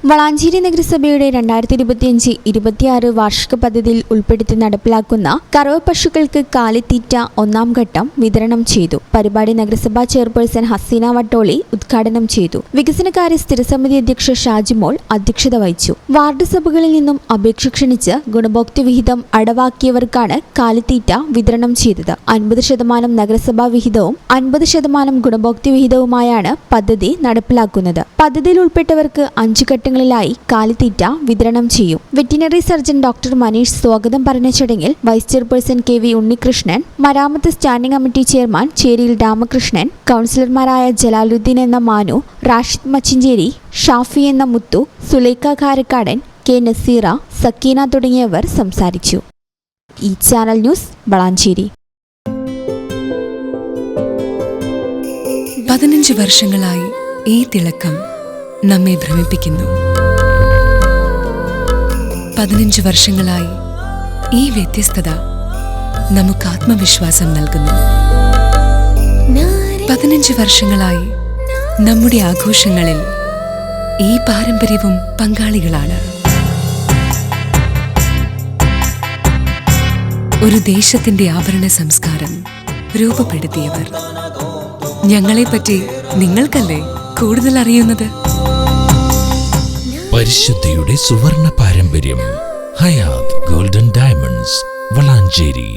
വളാഞ്ചേരി നഗരസഭയുടെ 2025-26 വാർഷിക പദ്ധതിയിൽ ഉൾപ്പെടുത്തി നടപ്പിലാക്കുന്ന കറവ പശുക്കൾക്ക് കാലിത്തീറ്റ ഒന്നാം ഘട്ടം വിതരണം ചെയ്തു. പരിപാടി നഗരസഭാ ചെയർപേഴ്സൺ ഹസീന വട്ടോളി ഉദ്ഘാടനം ചെയ്തു. വികസനകാര്യ സ്ഥിരസമിതി അധ്യക്ഷ ഷാജിമോൾ അധ്യക്ഷത വഹിച്ചു. വാർഡ് സഭകളിൽ നിന്നും അപേക്ഷ ക്ഷണിച്ച് ഗുണഭോക്തൃ വിഹിതം അടവാക്കിയവർക്കാണ് കാലിത്തീറ്റ വിതരണം ചെയ്തത്. 50% നഗരസഭാ വിഹിതവും 50% ഗുണഭോക്തൃ വിഹിതവുമായാണ് പദ്ധതി നടപ്പിലാക്കുന്നത്. പദ്ധതിയിൽ ഉൾപ്പെട്ടവർക്ക് 5 ഘട്ടങ്ങളിലായി കാലിത്തീറ്റ വിതരണം ചെയ്യും. വെറ്റിനറി സർജൻ ഡോക്ടർ മനീഷ് സ്വാഗതം പറഞ്ഞ ചടങ്ങിൽ വൈസ് ചെയർപേഴ്സൺ KV ഉണ്ണികൃഷ്ണൻ, മരാമത്ത് standing committee chairman Cheriyil Ramakrishnan, കൗൺസിലർമാരായ ജലാലുദ്ദീൻ എന്ന മാനു, റാഷിദ് മച്ചിഞ്ചേരി, ഷാഫി എന്ന മുത്തു, സുലൈഖ കാരക്കാടൻ, K നസീറ, സക്കീന തുടങ്ങിയവർ സംസാരിച്ചു. ഈ ചാനൽ ന്യൂസ് വളാഞ്ചേരി. 15 വർഷങ്ങളായി ഈ തിളക്കം നമ്മെ ഭ്രമിപ്പിക്കുന്നു. 15 വർഷങ്ങളായി ഈ വ്യത്യസ്തത നമുക്ക് ആത്മവിശ്വാസം നൽകുന്നു. 15 വർഷങ്ങളായി നമ്മുടെ ആഘോഷങ്ങളിൽ ഈ പാരമ്പര്യവും പങ്കാളികളാണ്. ഒരു ദേശത്തിന്റെ ആഭരണ സംസ്കാരം രൂപപ്പെടുത്തിയവർ. ഞങ്ങളെപ്പറ്റി നിങ്ങൾക്കല്ലേ കൂടുതൽ അറിയുന്നത്? പരിശുദ്ധിയുടെ സുവർണ പാരമ്പര്യം. Hayath golden diamonds, Valanchery.